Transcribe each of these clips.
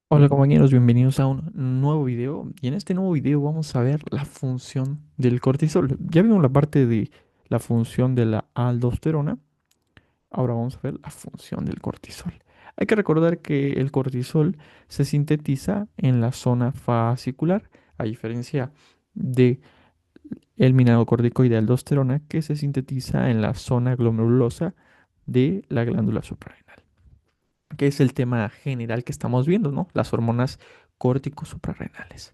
Hola compañeros, bienvenidos a un nuevo video y en este nuevo video vamos a ver la función del cortisol. Ya vimos la parte de la función de la aldosterona, ahora vamos a ver la función del cortisol. Hay que recordar que el cortisol se sintetiza en la zona fascicular, a diferencia de el mineralocorticoide aldosterona que se sintetiza en la zona glomerulosa de la glándula suprarrenal, que es el tema general que estamos viendo, ¿no? Las hormonas córtico-suprarrenales.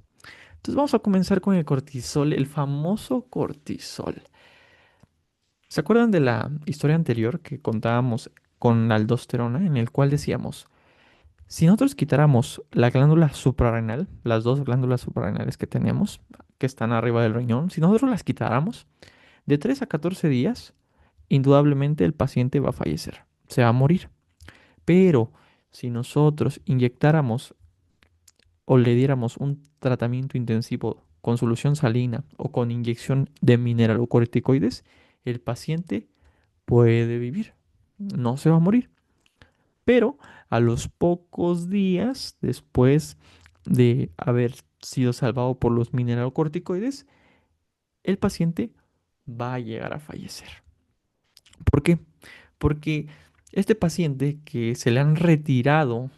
Entonces vamos a comenzar con el cortisol, el famoso cortisol. ¿Se acuerdan de la historia anterior que contábamos con la aldosterona, en el cual decíamos, si nosotros quitáramos la glándula suprarrenal, las dos glándulas suprarrenales que tenemos, que están arriba del riñón, si nosotros las quitáramos, de 3 a 14 días, indudablemente el paciente va a fallecer, se va a morir. Pero si nosotros inyectáramos o le diéramos un tratamiento intensivo con solución salina o con inyección de mineralocorticoides, el paciente puede vivir, no se va a morir. Pero a los pocos días después de haber sido salvado por los mineralocorticoides, el paciente va a llegar a fallecer. ¿Por qué? Porque este paciente que se le han retirado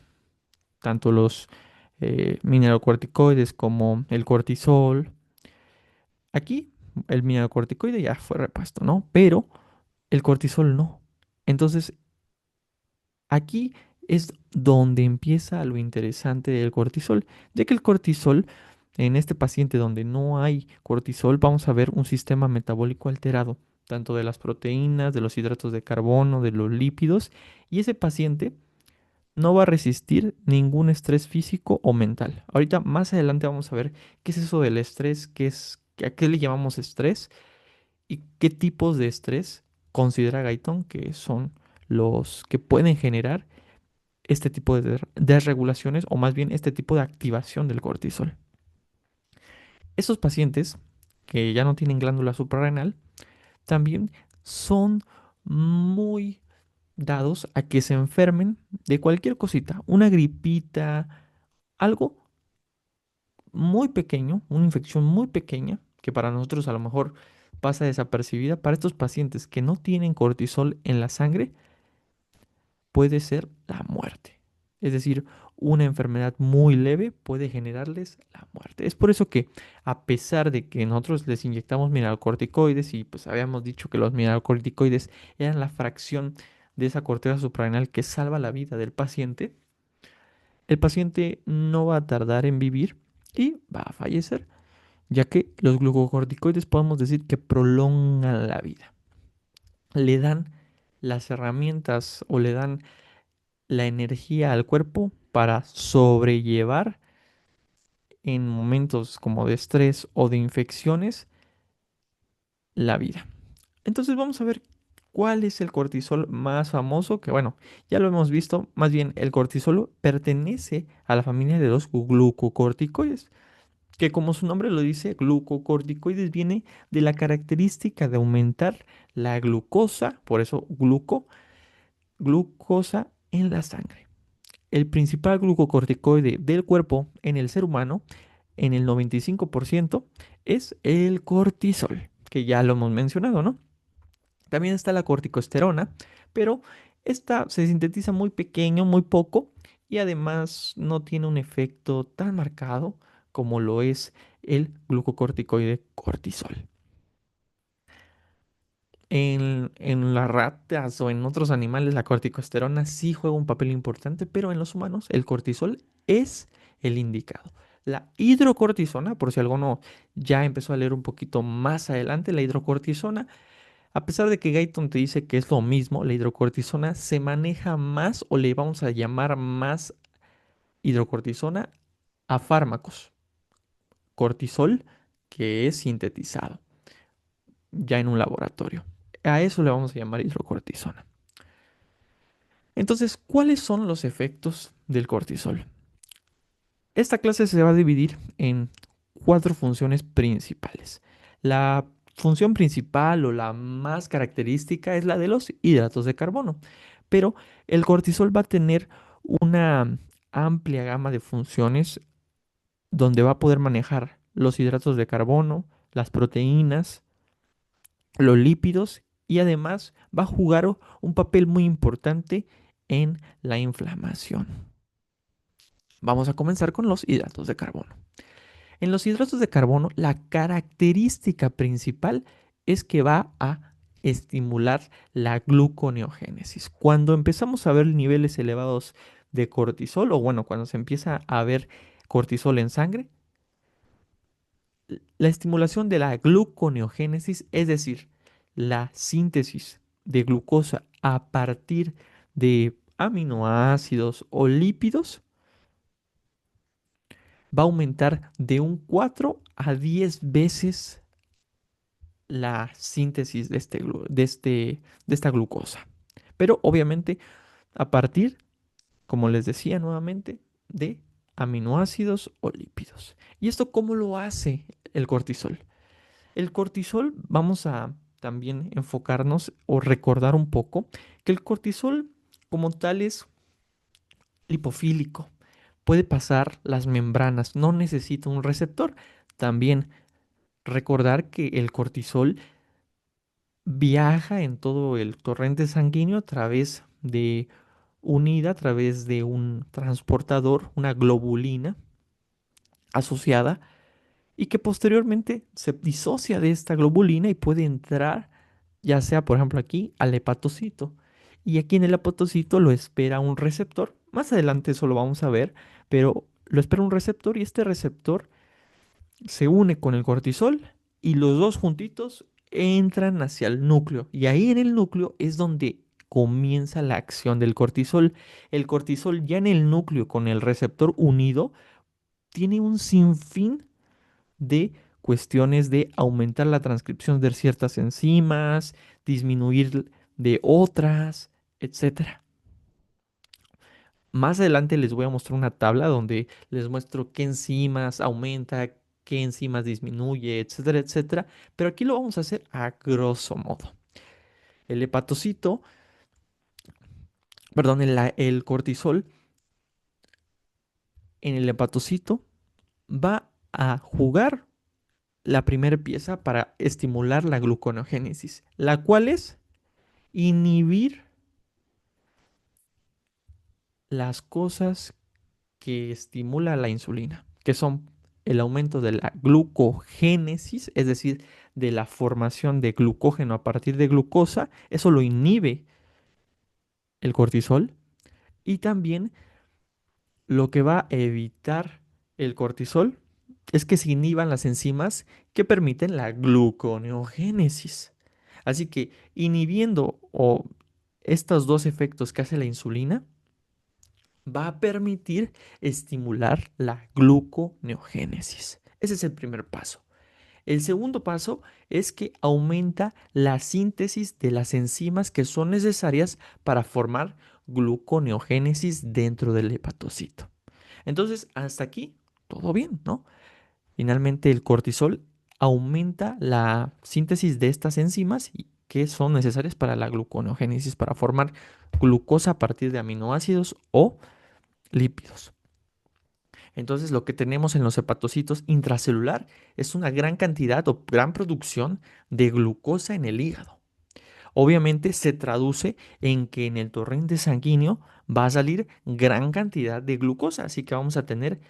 tanto los mineralocorticoides como el cortisol. Aquí el mineralocorticoide ya fue repuesto, ¿no? Pero el cortisol no. Entonces, aquí es donde empieza lo interesante del cortisol, ya que el cortisol, en este paciente donde no hay cortisol, vamos a ver un sistema metabólico alterado, tanto de las proteínas, de los hidratos de carbono, de los lípidos, y ese paciente no va a resistir ningún estrés físico o mental. Ahorita más adelante vamos a ver qué es eso del estrés, a qué le llamamos estrés y qué tipos de estrés considera Guyton que son los que pueden generar este tipo de desregulaciones o más bien este tipo de activación del cortisol. Esos pacientes que ya no tienen glándula suprarrenal también son muy dados a que se enfermen de cualquier cosita, una gripita, algo muy pequeño, una infección muy pequeña, que para nosotros a lo mejor pasa desapercibida, para estos pacientes que no tienen cortisol en la sangre, puede ser la muerte. Es decir, una enfermedad muy leve puede generarles la muerte. Es por eso que a pesar de que nosotros les inyectamos mineralocorticoides y pues habíamos dicho que los mineralocorticoides eran la fracción de esa corteza suprarrenal que salva la vida del paciente, el paciente no va a tardar en vivir y va a fallecer, ya que los glucocorticoides podemos decir que prolongan la vida. Le dan las herramientas o le dan la energía al cuerpo para sobrellevar en momentos como de estrés o de infecciones la vida. Entonces vamos a ver cuál es el cortisol más famoso, que bueno, ya lo hemos visto, más bien el cortisol pertenece a la familia de los glucocorticoides, que como su nombre lo dice, glucocorticoides viene de la característica de aumentar la glucosa, por eso glucosa en la sangre. El principal glucocorticoide del cuerpo en el ser humano, en el 95%, es el cortisol, que ya lo hemos mencionado, ¿no? También está la corticosterona, pero esta se sintetiza muy pequeño, muy poco, y además no tiene un efecto tan marcado como lo es el glucocorticoide cortisol. En las ratas o en otros animales la corticosterona sí juega un papel importante, pero en los humanos el cortisol es el indicado. La hidrocortisona, por si alguno ya empezó a leer un poquito más adelante, la hidrocortisona, a pesar de que Guyton te dice que es lo mismo, la hidrocortisona se maneja más o le vamos a llamar más hidrocortisona a fármacos. Cortisol que es sintetizado ya en un laboratorio. A eso le vamos a llamar hidrocortisona. Entonces, ¿cuáles son los efectos del cortisol? Esta clase se va a dividir en cuatro funciones principales. La función principal o la más característica es la de los hidratos de carbono, pero el cortisol va a tener una amplia gama de funciones donde va a poder manejar los hidratos de carbono, las proteínas, los lípidos y además va a jugar un papel muy importante en la inflamación. Vamos a comenzar con los hidratos de carbono. En los hidratos de carbono, la característica principal es que va a estimular la gluconeogénesis. Cuando empezamos a ver niveles elevados de cortisol, o bueno, cuando se empieza a ver cortisol en sangre, la estimulación de la gluconeogénesis, es decir, la síntesis de glucosa a partir de aminoácidos o lípidos, va a aumentar de un 4 a 10 veces la síntesis de esta glucosa. Pero obviamente a partir, como les decía nuevamente, de aminoácidos o lípidos. ¿Y esto cómo lo hace el cortisol? El cortisol, vamos a también enfocarnos o recordar un poco que el cortisol como tal es lipofílico. Puede pasar las membranas, no necesita un receptor. También recordar que el cortisol viaja en todo el torrente sanguíneo a través de unida, a través de un transportador, una globulina asociada, y que posteriormente se disocia de esta globulina y puede entrar, ya sea por ejemplo aquí, al hepatocito. Y aquí en el hepatocito lo espera un receptor. Más adelante eso lo vamos a ver, pero lo espera un receptor y este receptor se une con el cortisol y los dos juntitos entran hacia el núcleo. Y ahí en el núcleo es donde comienza la acción del cortisol. El cortisol ya en el núcleo con el receptor unido tiene un sinfín de cuestiones de aumentar la transcripción de ciertas enzimas, disminuir de otras, etcétera. Más adelante les voy a mostrar una tabla donde les muestro qué enzimas aumenta, qué enzimas disminuye, etcétera, etcétera. Pero aquí lo vamos a hacer a grosso modo. El hepatocito, perdón, el cortisol en el hepatocito va a jugar la primera pieza para estimular la gluconeogénesis, la cual es inhibir las cosas que estimula la insulina, que son el aumento de la glucogénesis, es decir, de la formación de glucógeno a partir de glucosa, eso lo inhibe el cortisol, y también lo que va a evitar el cortisol es que se inhiban las enzimas que permiten la gluconeogénesis. Así que inhibiendo estos dos efectos que hace la insulina, va a permitir estimular la gluconeogénesis. Ese es el primer paso. El segundo paso es que aumenta la síntesis de las enzimas que son necesarias para formar gluconeogénesis dentro del hepatocito. Entonces, hasta aquí, todo bien, ¿no? Finalmente, el cortisol aumenta la síntesis de estas enzimas que son necesarias para la gluconeogénesis, para formar glucosa a partir de aminoácidos o lípidos. Entonces, lo que tenemos en los hepatocitos intracelular es una gran cantidad o gran producción de glucosa en el hígado. Obviamente se traduce en que en el torrente sanguíneo va a salir gran cantidad de glucosa, así que vamos a tener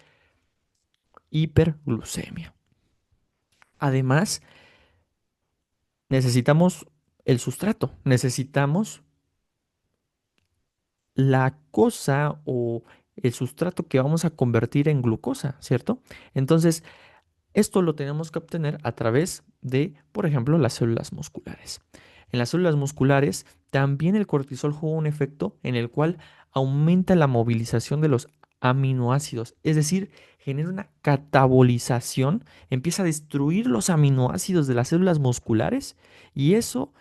hiperglucemia. Además, necesitamos el sustrato, necesitamos la cosa o el sustrato que vamos a convertir en glucosa, ¿cierto? Entonces, esto lo tenemos que obtener a través de, por ejemplo, las células musculares. En las células musculares también el cortisol juega un efecto en el cual aumenta la movilización de los aminoácidos, es decir, genera una catabolización, empieza a destruir los aminoácidos de las células musculares y eso,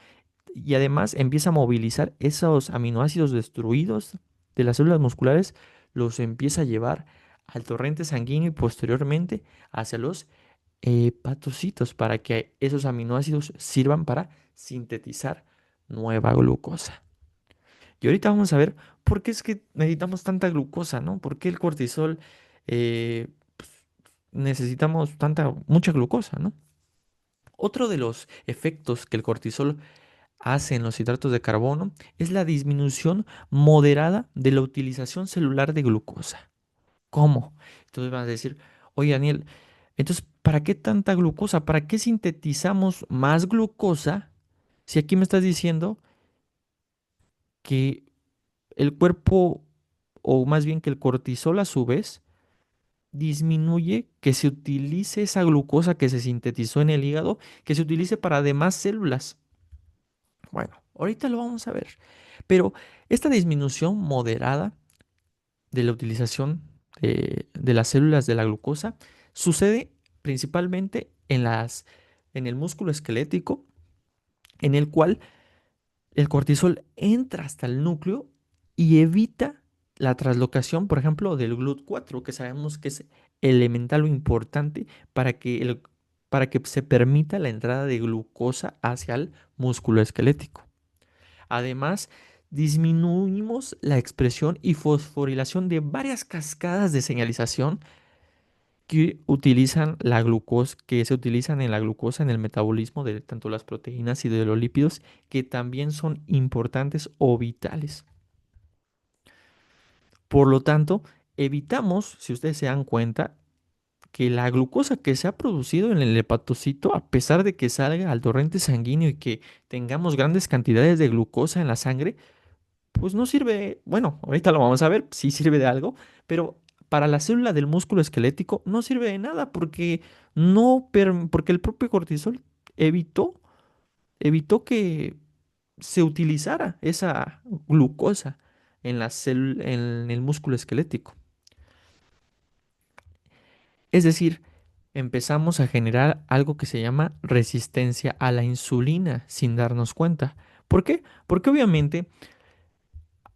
y además empieza a movilizar esos aminoácidos destruidos de las células musculares, los empieza a llevar al torrente sanguíneo y posteriormente hacia los hepatocitos para que esos aminoácidos sirvan para sintetizar nueva glucosa. Y ahorita vamos a ver por qué es que necesitamos tanta glucosa, ¿no? ¿Por qué el cortisol pues, necesitamos mucha glucosa, ¿no? Otro de los efectos que el cortisol hace en los hidratos de carbono es la disminución moderada de la utilización celular de glucosa. ¿Cómo? Entonces vas a decir, oye Daniel, entonces, ¿para qué tanta glucosa? ¿Para qué sintetizamos más glucosa si aquí me estás diciendo que el cuerpo, o más bien que el cortisol a su vez, disminuye que se utilice esa glucosa que se sintetizó en el hígado, que se utilice para demás células? Bueno, ahorita lo vamos a ver. Pero esta disminución moderada de la utilización de las células de la glucosa sucede principalmente en el músculo esquelético, en el cual el cortisol entra hasta el núcleo y evita la translocación, por ejemplo, del GLUT4, que sabemos que es elemental o importante para que se permita la entrada de glucosa hacia el músculo esquelético. Además, disminuimos la expresión y fosforilación de varias cascadas de señalización que se utilizan en la glucosa en el metabolismo de tanto las proteínas y de los lípidos, que también son importantes o vitales. Por lo tanto, evitamos, si ustedes se dan cuenta, que la glucosa que se ha producido en el hepatocito, a pesar de que salga al torrente sanguíneo y que tengamos grandes cantidades de glucosa en la sangre, pues no sirve, bueno, ahorita lo vamos a ver, sí sirve de algo, pero para la célula del músculo esquelético no sirve de nada porque porque el propio cortisol evitó, evitó que se utilizara esa glucosa en el músculo esquelético. Es decir, empezamos a generar algo que se llama resistencia a la insulina sin darnos cuenta. ¿Por qué? Porque obviamente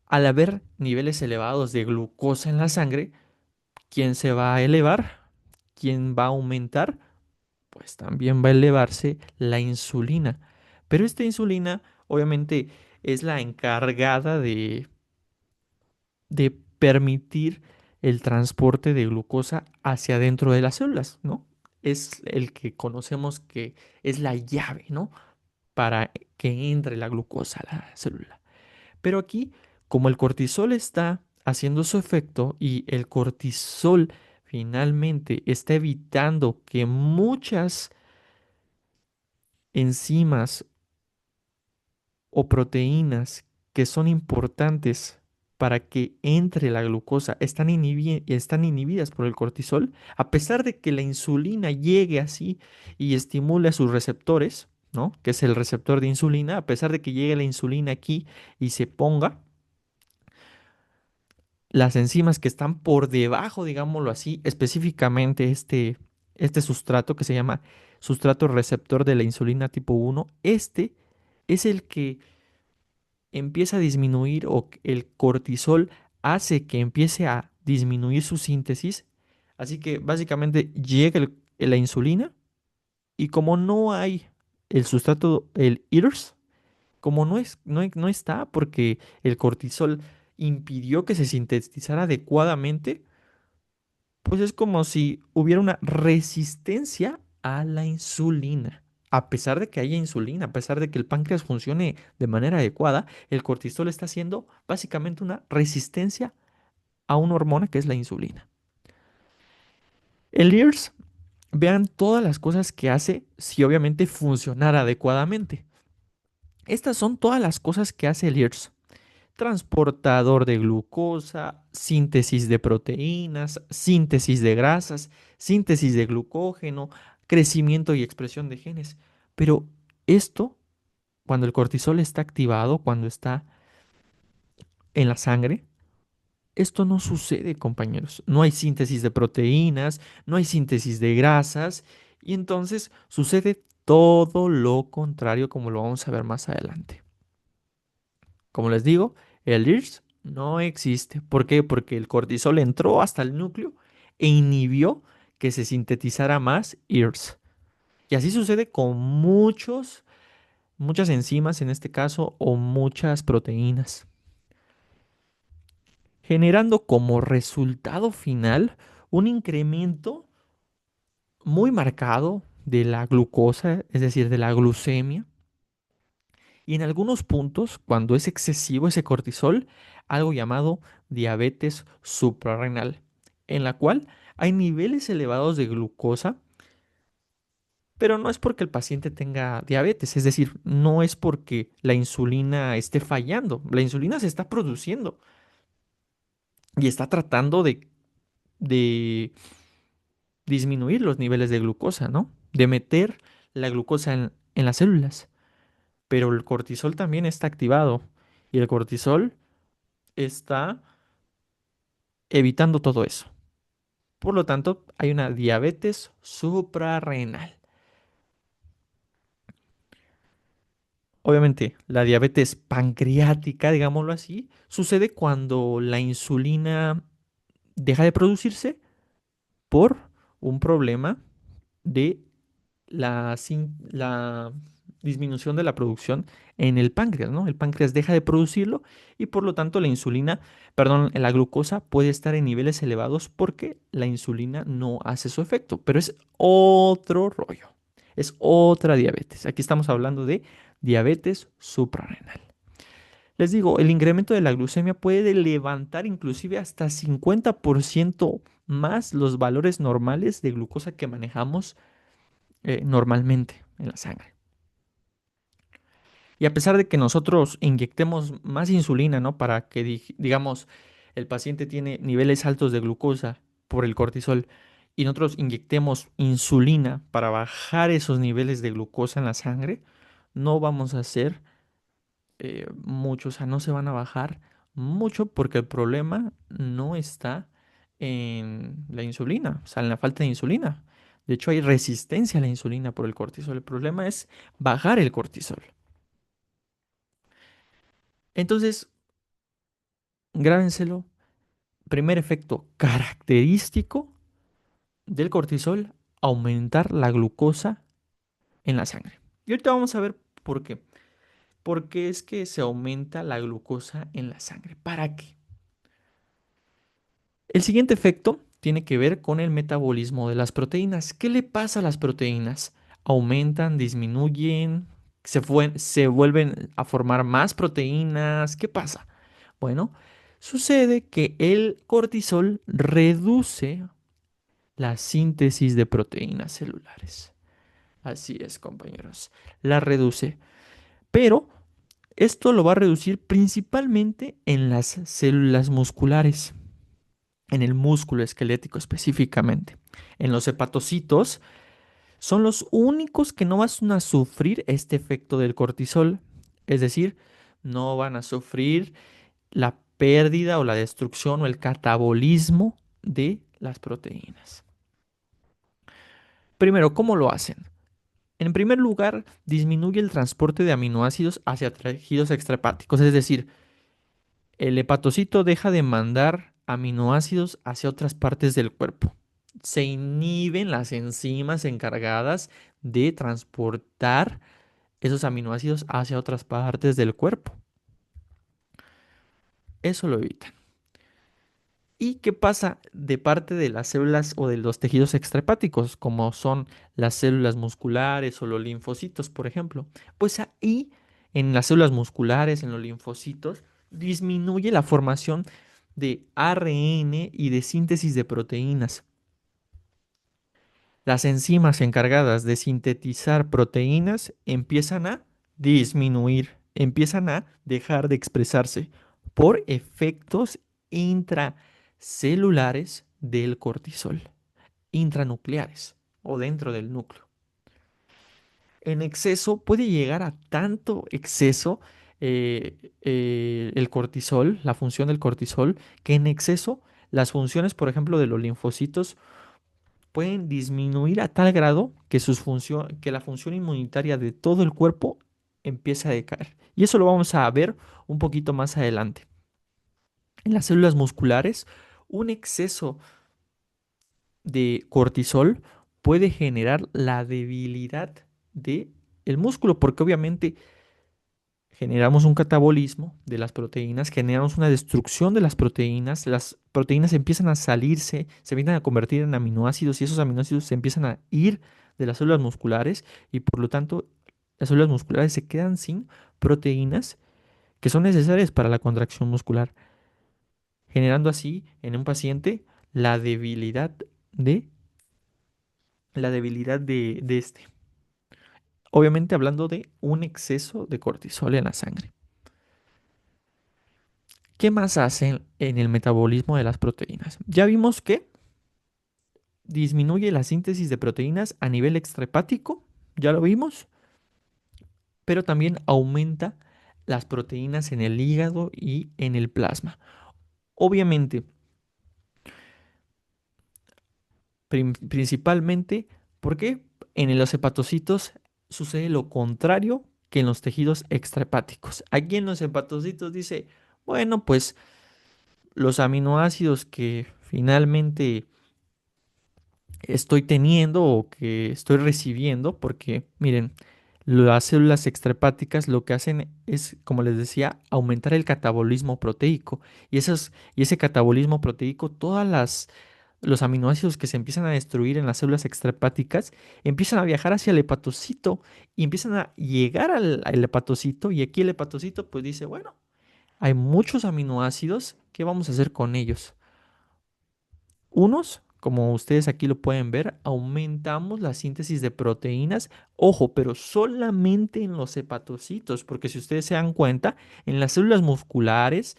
al haber niveles elevados de glucosa en la sangre, ¿quién se va a elevar? ¿Quién va a aumentar? Pues también va a elevarse la insulina. Pero esta insulina obviamente es la encargada de permitir el transporte de glucosa hacia adentro de las células, ¿no? Es el que conocemos que es la llave, ¿no? Para que entre la glucosa a la célula. Pero aquí, como el cortisol está haciendo su efecto y el cortisol finalmente está evitando que muchas enzimas o proteínas que son importantes para que entre la glucosa están inhibidas por el cortisol, a pesar de que la insulina llegue así y estimule a sus receptores, ¿no? Que es el receptor de insulina, a pesar de que llegue la insulina aquí y se ponga, las enzimas que están por debajo, digámoslo así, específicamente este sustrato que se llama sustrato receptor de la insulina tipo 1, este es el que empieza a disminuir el cortisol hace que empiece a disminuir su síntesis. Así que básicamente llega la insulina y como no hay el sustrato, el IRS, como no está porque el cortisol impidió que se sintetizara adecuadamente, pues es como si hubiera una resistencia a la insulina. A pesar de que haya insulina, a pesar de que el páncreas funcione de manera adecuada, el cortisol está haciendo básicamente una resistencia a una hormona que es la insulina. El IRS, vean todas las cosas que hace si obviamente funcionara adecuadamente. Estas son todas las cosas que hace el IRS: transportador de glucosa, síntesis de proteínas, síntesis de grasas, síntesis de glucógeno, crecimiento y expresión de genes. Pero esto, cuando el cortisol está activado, cuando está en la sangre, esto no sucede, compañeros. No hay síntesis de proteínas, no hay síntesis de grasas, y entonces sucede todo lo contrario, como lo vamos a ver más adelante. Como les digo, el IRS no existe. ¿Por qué? Porque el cortisol entró hasta el núcleo e inhibió que se sintetizara más IRS. Y así sucede con muchas enzimas en este caso o muchas proteínas. generando como resultado final un incremento muy marcado de la glucosa, es decir, de la glucemia, y en algunos puntos, cuando es excesivo ese cortisol, algo llamado diabetes suprarrenal, en la cual hay niveles elevados de glucosa, pero no es porque el paciente tenga diabetes, es decir, no es porque la insulina esté fallando, la insulina se está produciendo y está tratando de disminuir los niveles de glucosa, ¿no? De meter la glucosa en las células. Pero el cortisol también está activado y el cortisol está evitando todo eso. Por lo tanto, hay una diabetes suprarrenal. Obviamente, la diabetes pancreática, digámoslo así, sucede cuando la insulina deja de producirse por un problema de la disminución de la producción en el páncreas, ¿no? El páncreas deja de producirlo y por lo tanto la insulina, perdón, la glucosa puede estar en niveles elevados porque la insulina no hace su efecto, pero es otro rollo, es otra diabetes. Aquí estamos hablando de diabetes suprarrenal. Les digo, el incremento de la glucemia puede levantar inclusive hasta 50% más los valores normales de glucosa que manejamos normalmente en la sangre. Y a pesar de que nosotros inyectemos más insulina, ¿no? Para que, digamos, el paciente tiene niveles altos de glucosa por el cortisol y nosotros inyectemos insulina para bajar esos niveles de glucosa en la sangre, no vamos a hacer mucho, o sea, no se van a bajar mucho porque el problema no está en la insulina, o sea, en la falta de insulina. De hecho, hay resistencia a la insulina por el cortisol. El problema es bajar el cortisol. Entonces, grábenselo. Primer efecto característico del cortisol, aumentar la glucosa en la sangre. Y ahorita vamos a ver por qué. ¿Por qué es que se aumenta la glucosa en la sangre? ¿Para qué? El siguiente efecto tiene que ver con el metabolismo de las proteínas. ¿Qué le pasa a las proteínas? ¿Aumentan, disminuyen, se vuelven a formar más proteínas? ¿Qué pasa? Bueno, sucede que el cortisol reduce la síntesis de proteínas celulares. Así es, compañeros. La reduce. Pero esto lo va a reducir principalmente en las células musculares, en el músculo esquelético específicamente. En los hepatocitos son los únicos que no van a sufrir este efecto del cortisol. Es decir, no van a sufrir la pérdida o la destrucción o el catabolismo de las proteínas. Primero, ¿cómo lo hacen? En primer lugar, disminuye el transporte de aminoácidos hacia tejidos extrahepáticos, es decir, el hepatocito deja de mandar aminoácidos hacia otras partes del cuerpo. Se inhiben las enzimas encargadas de transportar esos aminoácidos hacia otras partes del cuerpo. Eso lo evita. ¿Y qué pasa de parte de las células o de los tejidos extrahepáticos, como son las células musculares o los linfocitos, por ejemplo? Pues ahí, en las células musculares, en los linfocitos, disminuye la formación de ARN y de síntesis de proteínas. Las enzimas encargadas de sintetizar proteínas empiezan a disminuir, empiezan a dejar de expresarse por efectos intracelulares del cortisol, intranucleares o dentro del núcleo. En exceso puede llegar a tanto exceso el cortisol, la función del cortisol, que en exceso las funciones, por ejemplo, de los linfocitos pueden disminuir a tal grado que, que la función inmunitaria de todo el cuerpo empieza a decaer. Y eso lo vamos a ver un poquito más adelante. En las células musculares, un exceso de cortisol puede generar la debilidad del músculo, porque obviamente generamos un catabolismo de las proteínas, generamos una destrucción de las proteínas empiezan a salirse, se empiezan a convertir en aminoácidos y esos aminoácidos se empiezan a ir de las células musculares y por lo tanto las células musculares se quedan sin proteínas que son necesarias para la contracción muscular, generando así en un paciente la debilidad de de este. Obviamente hablando de un exceso de cortisol en la sangre. ¿Qué más hacen en el metabolismo de las proteínas? Ya vimos que disminuye la síntesis de proteínas a nivel extrahepático, ya lo vimos, pero también aumenta las proteínas en el hígado y en el plasma. Obviamente, principalmente porque en los hepatocitos sucede lo contrario que en los tejidos extrahepáticos. Aquí en los hepatocitos dice, bueno, pues los aminoácidos que finalmente estoy teniendo o que estoy recibiendo, porque miren, las células extrahepáticas lo que hacen es, como les decía, aumentar el catabolismo proteico. Y ese catabolismo proteico, los aminoácidos que se empiezan a destruir en las células extrahepáticas empiezan a viajar hacia el hepatocito y empiezan a llegar al hepatocito. Y aquí el hepatocito pues dice, bueno, hay muchos aminoácidos, ¿qué vamos a hacer con ellos? Unos, como ustedes aquí lo pueden ver, aumentamos la síntesis de proteínas, ojo, pero solamente en los hepatocitos, porque si ustedes se dan cuenta, en las células musculares,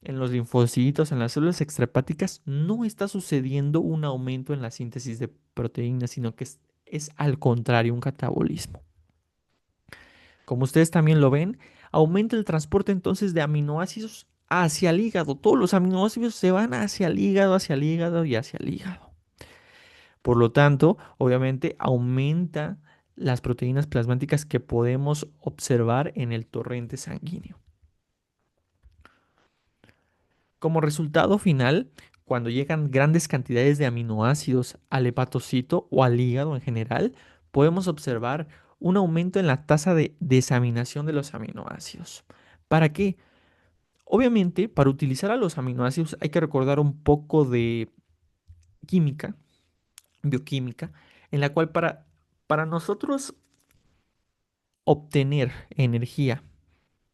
en los linfocitos, en las células extrahepáticas, no está sucediendo un aumento en la síntesis de proteínas, sino que es al contrario, un catabolismo. Como ustedes también lo ven, aumenta el transporte entonces de aminoácidos hacia el hígado. Todos los aminoácidos se van hacia el hígado, hacia el hígado y hacia el hígado. Por lo tanto, obviamente aumenta las proteínas plasmáticas que podemos observar en el torrente sanguíneo. Como resultado final, cuando llegan grandes cantidades de aminoácidos al hepatocito o al hígado en general, podemos observar un aumento en la tasa de desaminación de los aminoácidos. ¿Para qué? Obviamente, para utilizar a los aminoácidos hay que recordar un poco de química, bioquímica, en la cual para nosotros obtener energía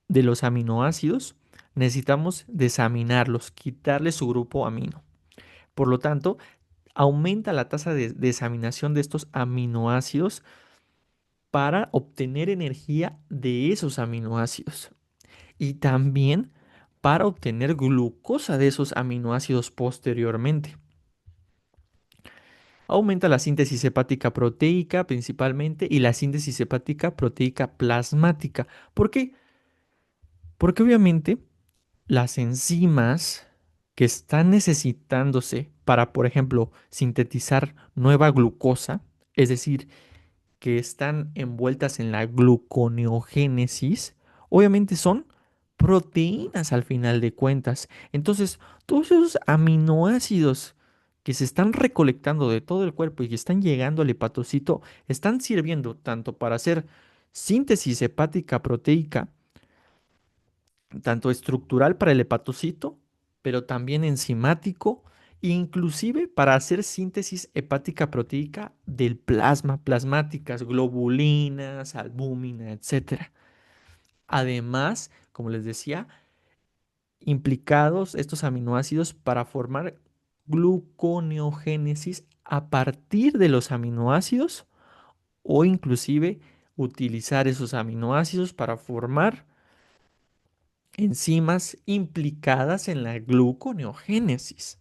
de los aminoácidos, necesitamos desaminarlos, quitarle su grupo amino. Por lo tanto, aumenta la tasa de desaminación de estos aminoácidos para obtener energía de esos aminoácidos y también para obtener glucosa de esos aminoácidos posteriormente. Aumenta la síntesis hepática proteica principalmente y la síntesis hepática proteica plasmática. ¿Por qué? Porque obviamente las enzimas que están necesitándose para, por ejemplo, sintetizar nueva glucosa, es decir, que están envueltas en la gluconeogénesis, obviamente son proteínas al final de cuentas. Entonces, todos esos aminoácidos que se están recolectando de todo el cuerpo y que están llegando al hepatocito, están sirviendo tanto para hacer síntesis hepática proteica, tanto estructural para el hepatocito, pero también enzimático, inclusive para hacer síntesis hepática proteica del plasma, plasmáticas, globulinas, albúmina, etcétera. Además, como les decía, implicados estos aminoácidos para formar gluconeogénesis a partir de los aminoácidos o inclusive utilizar esos aminoácidos para formar enzimas implicadas en la gluconeogénesis.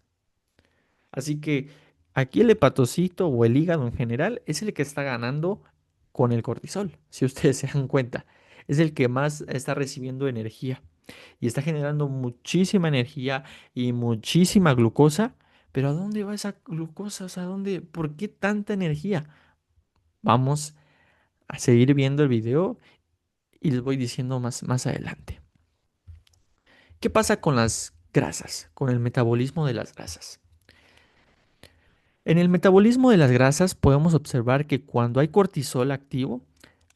Así que aquí el hepatocito o el hígado en general es el que está ganando con el cortisol, si ustedes se dan cuenta. Es el que más está recibiendo energía y está generando muchísima energía y muchísima glucosa. Pero ¿a dónde va esa glucosa? O sea, ¿por qué tanta energía? Vamos a seguir viendo el video y les voy diciendo más adelante. ¿Qué pasa con las grasas, con el metabolismo de las grasas? En el metabolismo de las grasas podemos observar que cuando hay cortisol activo,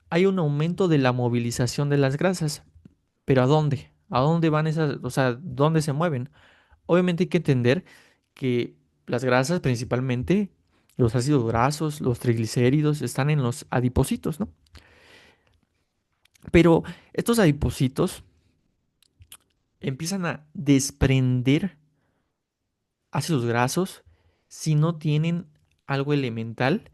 hay un aumento de la movilización de las grasas. Pero ¿a dónde? ¿A dónde van esas, o sea, dónde se mueven? Obviamente hay que entender que las grasas, principalmente los ácidos grasos, los triglicéridos, están en los adipocitos, ¿no? Pero estos adipocitos empiezan a desprender ácidos grasos si no tienen algo elemental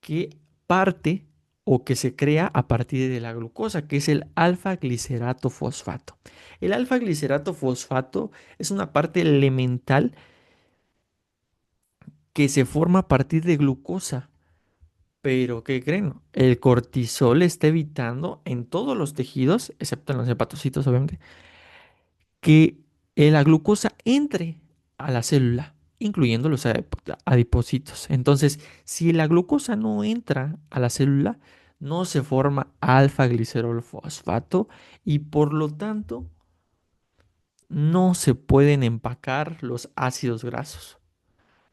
que parte o que se crea a partir de la glucosa, que es el alfa-glicerato fosfato. El alfa-glicerato fosfato es una parte elemental que se forma a partir de glucosa. Pero, ¿qué creen? El cortisol está evitando en todos los tejidos, excepto en los hepatocitos, obviamente, que la glucosa entre a la célula, incluyendo los adipocitos. Entonces, si la glucosa no entra a la célula, no se forma alfa-glicerol fosfato y por lo tanto no se pueden empacar los ácidos grasos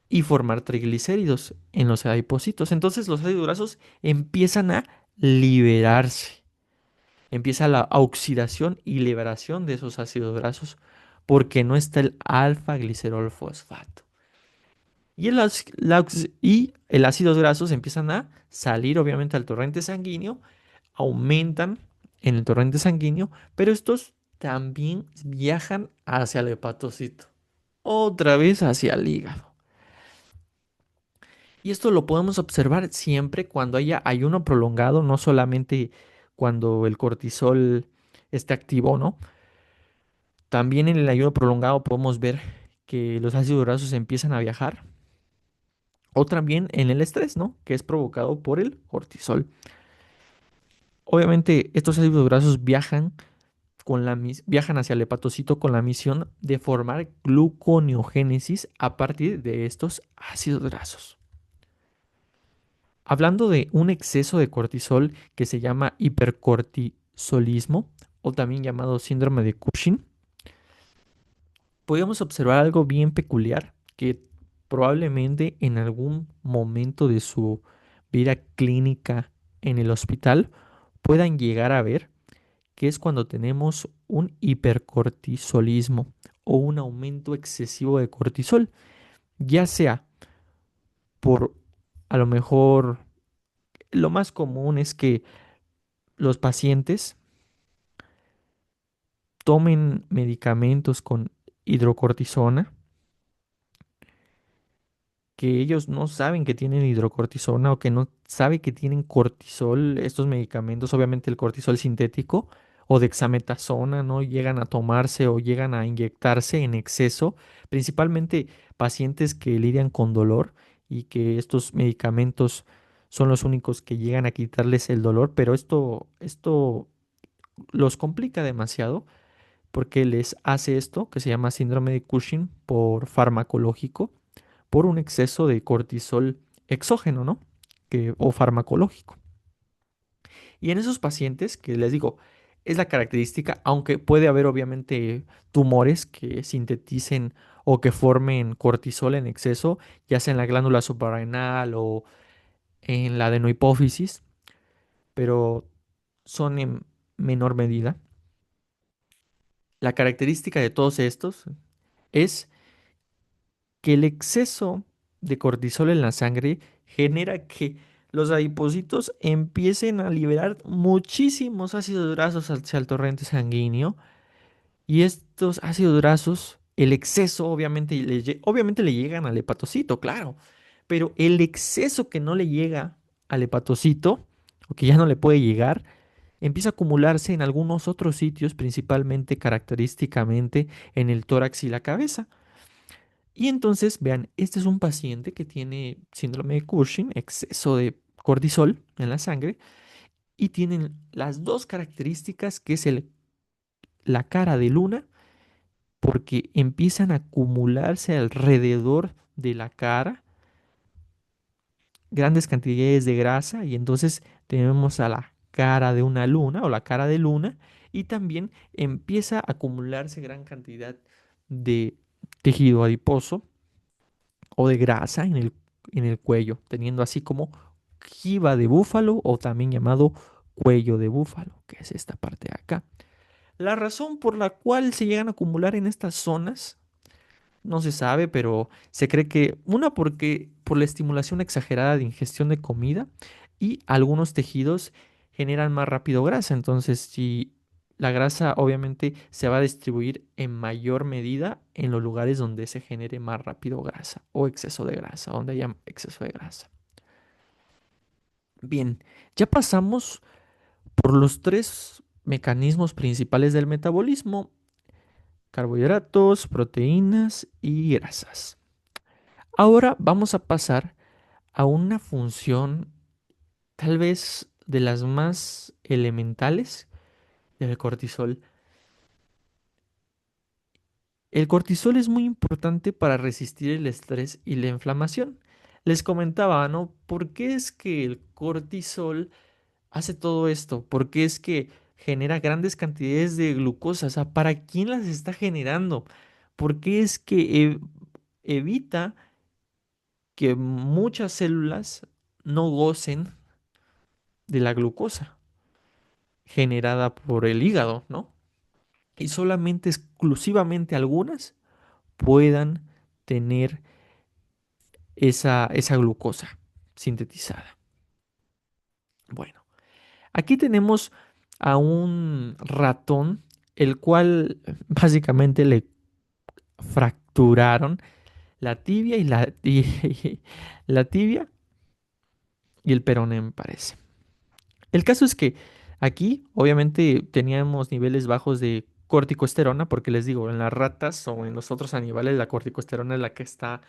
y formar triglicéridos en los adipocitos. Entonces los ácidos grasos empiezan a liberarse. Empieza la oxidación y liberación de esos ácidos grasos porque no está el alfa-glicerol fosfato. Y el ácidos grasos empiezan a salir obviamente al torrente sanguíneo, aumentan en el torrente sanguíneo, pero estos también viajan hacia el hepatocito, otra vez hacia el hígado. Y esto lo podemos observar siempre cuando haya ayuno prolongado, no solamente cuando el cortisol esté activo, ¿no? También en el ayuno prolongado podemos ver que los ácidos grasos empiezan a viajar. O también en el estrés, ¿no? Que es provocado por el cortisol. Obviamente, estos ácidos grasos viajan hacia el hepatocito con la misión de formar gluconeogénesis a partir de estos ácidos grasos. Hablando de un exceso de cortisol que se llama hipercortisolismo o también llamado síndrome de Cushing, podemos observar algo bien peculiar que probablemente en algún momento de su vida clínica en el hospital puedan llegar a ver, que es cuando tenemos un hipercortisolismo o un aumento excesivo de cortisol, ya sea por a lo mejor lo más común es que los pacientes tomen medicamentos con hidrocortisona, que ellos no saben que tienen hidrocortisona o que no saben que tienen cortisol, estos medicamentos, obviamente el cortisol sintético o dexametasona, ¿no? Llegan a tomarse o llegan a inyectarse en exceso, principalmente pacientes que lidian con dolor y que estos medicamentos son los únicos que llegan a quitarles el dolor, pero esto los complica demasiado porque les hace esto, que se llama síndrome de Cushing por farmacológico, por un exceso de cortisol exógeno, ¿no? O farmacológico. Y en esos pacientes, que les digo, es la característica, aunque puede haber obviamente tumores que sinteticen o que formen cortisol en exceso, ya sea en la glándula suprarrenal o en la adenohipófisis, pero son en menor medida. La característica de todos estos es que el exceso de cortisol en la sangre genera que los adipocitos empiecen a liberar muchísimos ácidos grasos hacia el torrente sanguíneo y estos ácidos grasos, el exceso obviamente le llegan al hepatocito, claro, pero el exceso que no le llega al hepatocito o que ya no le puede llegar, empieza a acumularse en algunos otros sitios, principalmente característicamente en el tórax y la cabeza. Y entonces, vean, este es un paciente que tiene síndrome de Cushing, exceso de cortisol en la sangre, y tienen las dos características que es la cara de luna, porque empiezan a acumularse alrededor de la cara grandes cantidades de grasa, y entonces tenemos a la cara de una luna o la cara de luna, y también empieza a acumularse gran cantidad de tejido adiposo o de grasa en el cuello, teniendo así como jiba de búfalo o también llamado cuello de búfalo, que es esta parte de acá. La razón por la cual se llegan a acumular en estas zonas no se sabe, pero se cree que una porque por la estimulación exagerada de ingestión de comida y algunos tejidos generan más rápido grasa. Entonces, si la grasa obviamente se va a distribuir en mayor medida en los lugares donde se genere más rápido grasa o exceso de grasa, donde haya exceso de grasa. Bien, ya pasamos por los tres mecanismos principales del metabolismo: carbohidratos, proteínas y grasas. Ahora vamos a pasar a una función tal vez de las más elementales del cortisol. El cortisol es muy importante para resistir el estrés y la inflamación. Les comentaba, ¿no? ¿Por qué es que el cortisol hace todo esto? ¿Por qué es que genera grandes cantidades de glucosa? O sea, ¿para quién las está generando? ¿Por qué es que evita que muchas células no gocen de la glucosa generada por el hígado, ¿no? Y solamente exclusivamente algunas puedan tener esa glucosa sintetizada. Bueno, aquí tenemos a un ratón, el cual básicamente le fracturaron la tibia la tibia y el peroné, me parece. El caso es que aquí, obviamente, teníamos niveles bajos de corticosterona, porque les digo, en las ratas o en los otros animales, la corticosterona es la que está,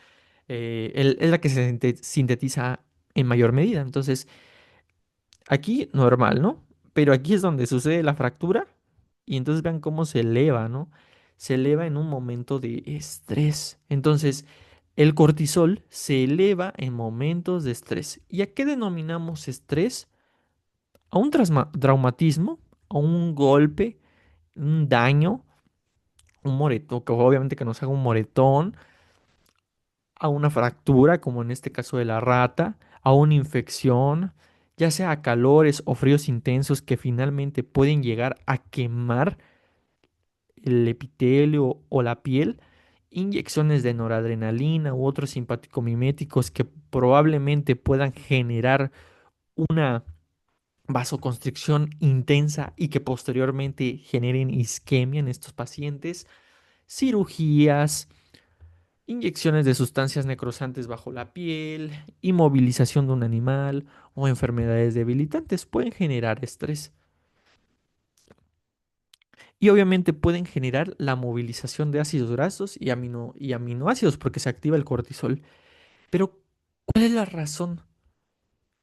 es la que se sintetiza en mayor medida. Entonces, aquí normal, ¿no? Pero aquí es donde sucede la fractura y entonces vean cómo se eleva, ¿no? Se eleva en un momento de estrés. Entonces, el cortisol se eleva en momentos de estrés. ¿Y a qué denominamos estrés? A un traumatismo, a un golpe, un daño, un moretón, que obviamente que nos haga un moretón, a una fractura, como en este caso de la rata, a una infección, ya sea a calores o fríos intensos que finalmente pueden llegar a quemar el epitelio o la piel, inyecciones de noradrenalina u otros simpático-miméticos que probablemente puedan generar una vasoconstricción intensa y que posteriormente generen isquemia en estos pacientes, cirugías, inyecciones de sustancias necrosantes bajo la piel, inmovilización de un animal o enfermedades debilitantes pueden generar estrés. Y obviamente pueden generar la movilización de ácidos grasos y aminoácidos porque se activa el cortisol. Pero, ¿cuál es la razón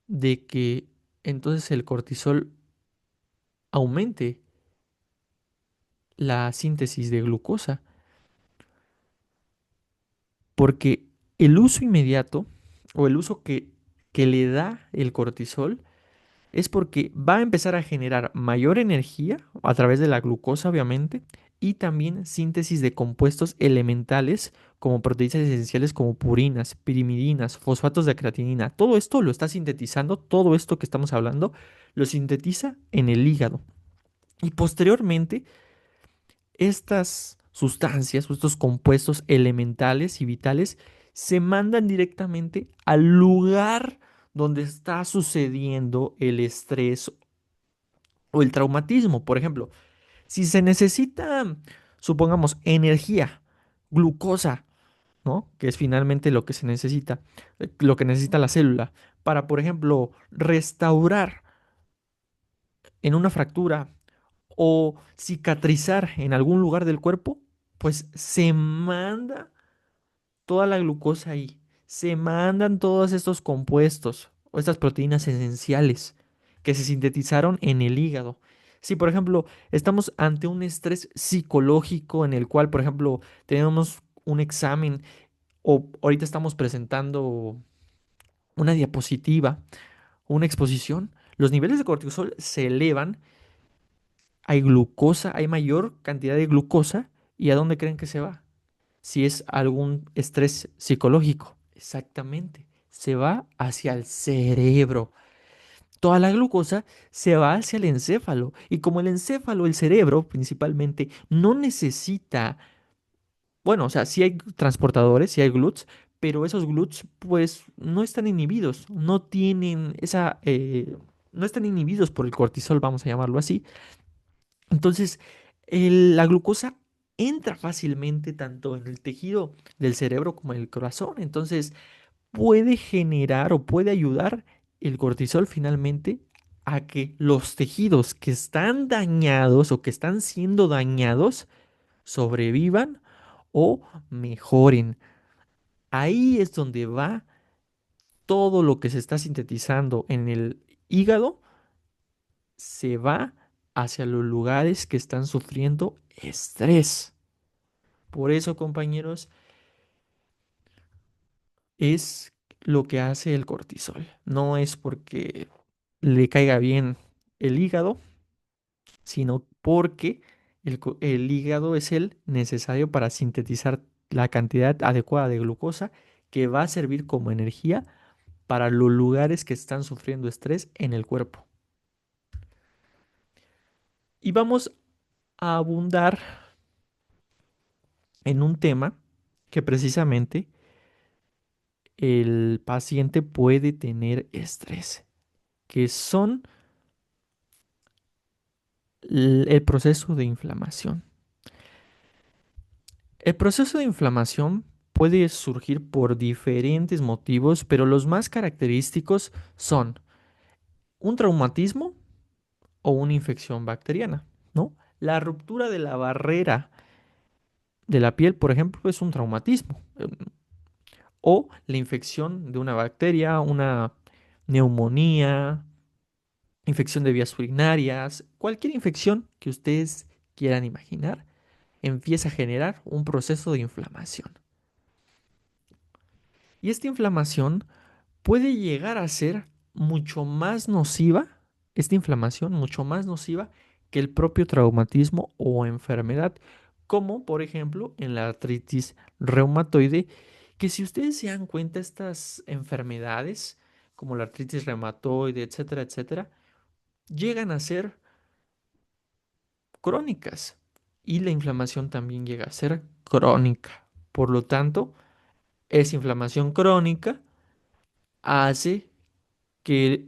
de que entonces el cortisol aumente la síntesis de glucosa? Porque el uso inmediato o el uso que le da el cortisol es porque va a empezar a generar mayor energía a través de la glucosa, obviamente, y también síntesis de compuestos elementales como proteínas esenciales como purinas, pirimidinas, fosfatos de creatinina. Todo esto lo está sintetizando, todo esto que estamos hablando, lo sintetiza en el hígado. Y posteriormente estas sustancias o estos compuestos elementales y vitales se mandan directamente al lugar donde está sucediendo el estrés o el traumatismo. Por ejemplo, si se necesita, supongamos, energía, glucosa, ¿no? Que es finalmente lo que se necesita, lo que necesita la célula para, por ejemplo, restaurar en una fractura o cicatrizar en algún lugar del cuerpo, pues se manda toda la glucosa ahí. Se mandan todos estos compuestos o estas proteínas esenciales que se sintetizaron en el hígado. Si, por ejemplo, estamos ante un estrés psicológico en el cual, por ejemplo, tenemos un examen o ahorita estamos presentando una diapositiva, una exposición, los niveles de cortisol se elevan, hay glucosa, hay mayor cantidad de glucosa. ¿Y a dónde creen que se va? Si es algún estrés psicológico, exactamente, se va hacia el cerebro. toda la glucosa se va hacia el encéfalo. Y como el encéfalo, el cerebro principalmente, no necesita, bueno, o sea, sí hay transportadores, sí hay GLUTs, pero esos GLUTs pues no están inhibidos, no tienen esa, no están inhibidos por el cortisol, vamos a llamarlo así. Entonces, la glucosa entra fácilmente tanto en el tejido del cerebro como en el corazón. Entonces, puede generar o puede ayudar el cortisol finalmente a que los tejidos que están dañados o que están siendo dañados sobrevivan o mejoren. Ahí es donde va todo lo que se está sintetizando en el hígado, se va hacia los lugares que están sufriendo estrés. Por eso, compañeros, es lo que hace el cortisol. No es porque le caiga bien el hígado, sino porque el hígado es el necesario para sintetizar la cantidad adecuada de glucosa que va a servir como energía para los lugares que están sufriendo estrés en el cuerpo. Y vamos a abundar en un tema que precisamente el paciente puede tener estrés, que son el proceso de inflamación. El proceso de inflamación puede surgir por diferentes motivos, pero los más característicos son un traumatismo o una infección bacteriana, ¿no? La ruptura de la barrera de la piel, por ejemplo, es un traumatismo, o la infección de una bacteria, una neumonía, infección de vías urinarias, cualquier infección que ustedes quieran imaginar, empieza a generar un proceso de inflamación. Y esta inflamación puede llegar a ser mucho más nociva, esta inflamación mucho más nociva que el propio traumatismo o enfermedad, como por ejemplo en la artritis reumatoide, que si ustedes se dan cuenta, estas enfermedades, como la artritis reumatoide, etcétera, etcétera, llegan a ser crónicas y la inflamación también llega a ser crónica. Por lo tanto, esa inflamación crónica hace que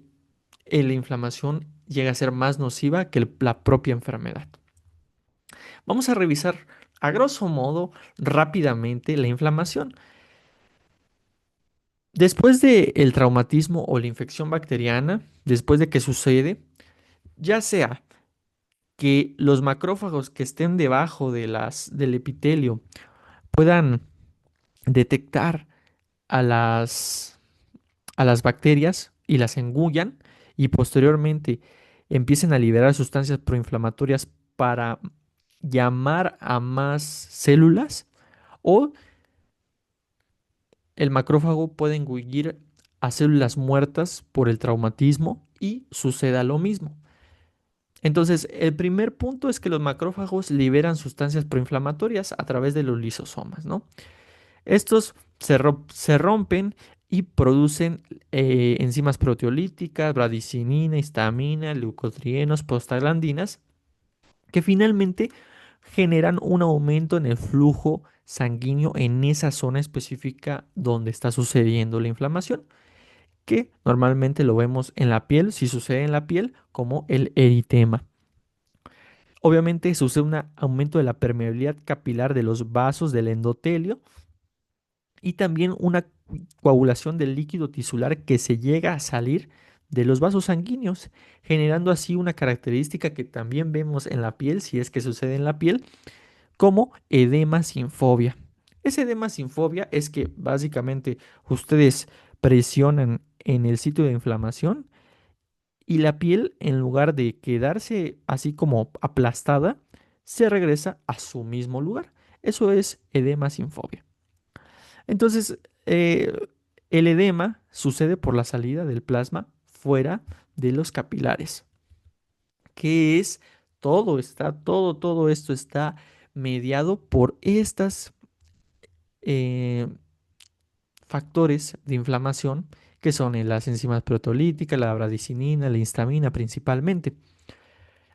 la inflamación llega a ser más nociva que la propia enfermedad. Vamos a revisar a grosso modo rápidamente la inflamación. Después del traumatismo o la infección bacteriana, después de que sucede, ya sea que los macrófagos que estén debajo del epitelio puedan detectar a las bacterias y las engullan y posteriormente empiecen a liberar sustancias proinflamatorias para llamar a más células, o el macrófago puede engullir a células muertas por el traumatismo y suceda lo mismo. Entonces, el primer punto es que los macrófagos liberan sustancias proinflamatorias a través de los lisosomas, ¿no? Estos se rompen y producen enzimas proteolíticas, bradicinina, histamina, leucotrienos, prostaglandinas, que finalmente generan un aumento en el flujo sanguíneo en esa zona específica donde está sucediendo la inflamación, que normalmente lo vemos en la piel, si sucede en la piel, como el eritema. Obviamente sucede un aumento de la permeabilidad capilar de los vasos del endotelio y también una coagulación del líquido tisular que se llega a salir de los vasos sanguíneos, generando así una característica que también vemos en la piel, si es que sucede en la piel, como edema sin fobia. Ese edema sin fobia es que básicamente ustedes presionan en el sitio de inflamación y la piel, en lugar de quedarse así como aplastada, se regresa a su mismo lugar. Eso es edema sin fobia. Entonces, el edema sucede por la salida del plasma fuera de los capilares, que es todo esto está mediado por estas eh, factores de inflamación, que son las enzimas proteolíticas, la bradicinina, la histamina principalmente.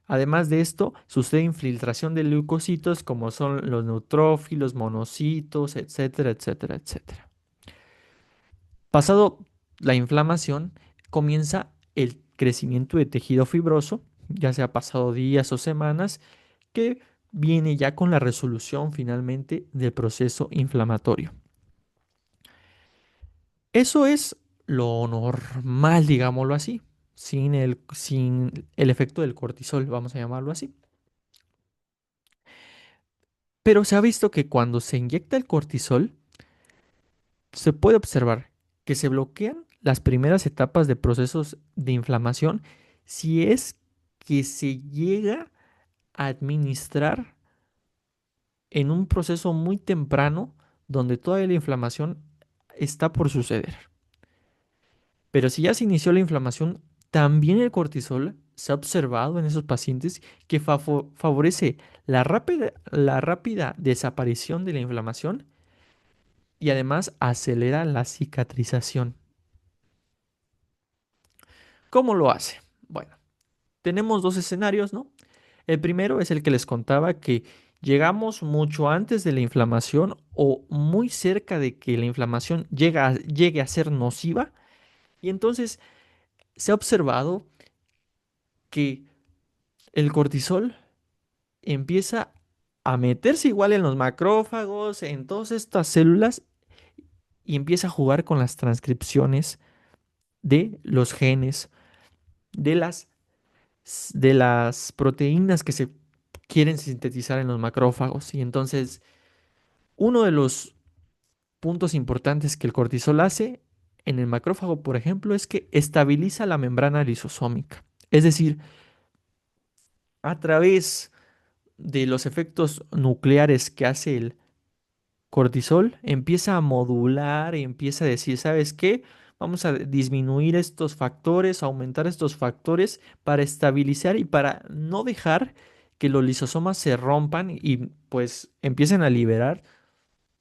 Además de esto, sucede infiltración de leucocitos como son los neutrófilos, monocitos, etcétera, etcétera, etcétera. Pasado la inflamación, comienza el crecimiento de tejido fibroso, ya sea pasado días o semanas, que viene ya con la resolución finalmente del proceso inflamatorio. Eso es lo normal, digámoslo así, sin el efecto del cortisol, vamos a llamarlo así. Pero se ha visto que cuando se inyecta el cortisol, se puede observar que se bloquean las primeras etapas de procesos de inflamación si es que se llega a administrar en un proceso muy temprano donde toda la inflamación está por suceder. Pero si ya se inició la inflamación, también el cortisol se ha observado en esos pacientes que favorece la rápida desaparición de la inflamación y además acelera la cicatrización. ¿Cómo lo hace? Bueno, tenemos dos escenarios, ¿no? El primero es el que les contaba que llegamos mucho antes de la inflamación o muy cerca de que la inflamación llegue a ser nociva y entonces se ha observado que el cortisol empieza a meterse igual en los macrófagos, en todas estas células y empieza a jugar con las transcripciones de los genes, de las proteínas que se quieren sintetizar en los macrófagos. Y entonces, uno de los puntos importantes que el cortisol hace en el macrófago, por ejemplo, es que estabiliza la membrana lisosómica. Es decir, a través de los efectos nucleares que hace el cortisol, empieza a modular y empieza a decir, ¿sabes qué? Vamos a disminuir estos factores, aumentar estos factores para estabilizar y para no dejar que los lisosomas se rompan y pues empiecen a liberar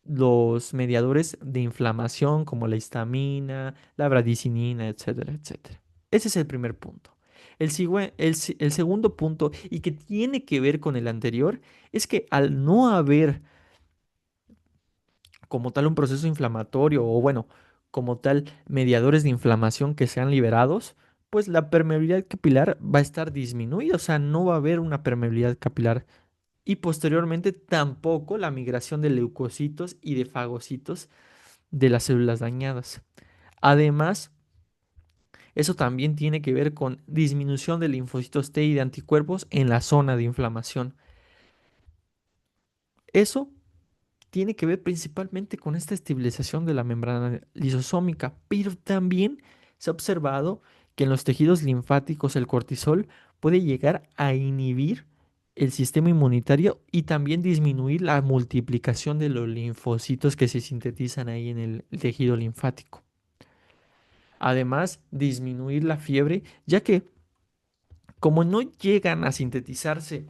los mediadores de inflamación como la histamina, la bradicinina, etcétera, etcétera. Ese es el primer punto. El segundo punto, y que tiene que ver con el anterior, es que al no haber como tal un proceso inflamatorio o bueno, como tal mediadores de inflamación que sean liberados, pues la permeabilidad capilar va a estar disminuida, o sea, no va a haber una permeabilidad capilar y posteriormente tampoco la migración de leucocitos y de fagocitos de las células dañadas. Además, eso también tiene que ver con disminución de linfocitos T y de anticuerpos en la zona de inflamación. Eso tiene que ver principalmente con esta estabilización de la membrana lisosómica, pero también se ha observado que en los tejidos linfáticos el cortisol puede llegar a inhibir el sistema inmunitario y también disminuir la multiplicación de los linfocitos que se sintetizan ahí en el tejido linfático. Además, disminuir la fiebre, ya que como no llegan a sintetizarse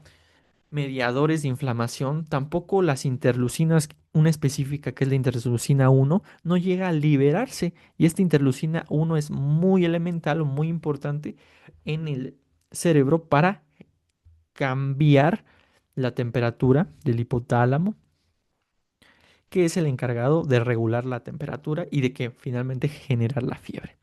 mediadores de inflamación, tampoco las interleucinas, una específica que es la interleucina 1, no llega a liberarse. Y esta interleucina 1 es muy elemental o muy importante en el cerebro para cambiar la temperatura del hipotálamo, que es el encargado de regular la temperatura y de que finalmente generar la fiebre.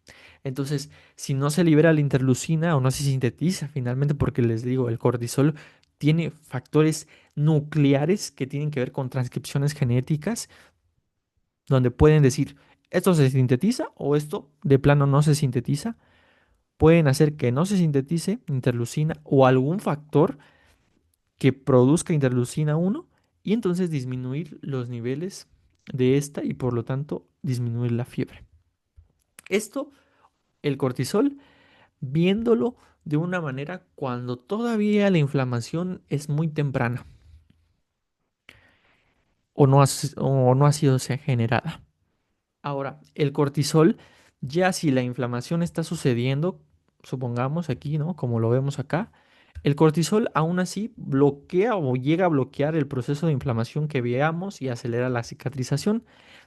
Entonces, si no se libera la interleucina o no se sintetiza finalmente, porque les digo, el cortisol tiene factores nucleares que tienen que ver con transcripciones genéticas, donde pueden decir, esto se sintetiza o esto de plano no se sintetiza. Pueden hacer que no se sintetice interleucina o algún factor que produzca interleucina 1 y entonces disminuir los niveles de esta y por lo tanto disminuir la fiebre. Esto, el cortisol, viéndolo de una manera cuando todavía la inflamación es muy temprana o no ha sido generada. Ahora, el cortisol, ya si la inflamación está sucediendo, supongamos aquí, ¿no? Como lo vemos acá, El cortisol aún así bloquea o llega a bloquear el proceso de inflamación que veamos y acelera la cicatrización.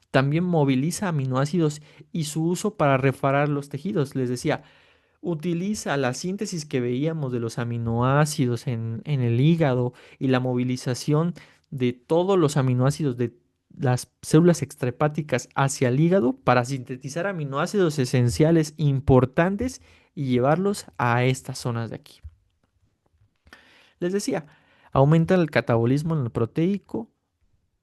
También moviliza aminoácidos y su uso para reparar los tejidos. Les decía, utiliza la síntesis que veíamos de los aminoácidos en el hígado y la movilización de todos los aminoácidos de las células extrahepáticas hacia el hígado para sintetizar aminoácidos esenciales importantes y llevarlos a estas zonas de aquí. Les decía, aumenta el catabolismo en el proteico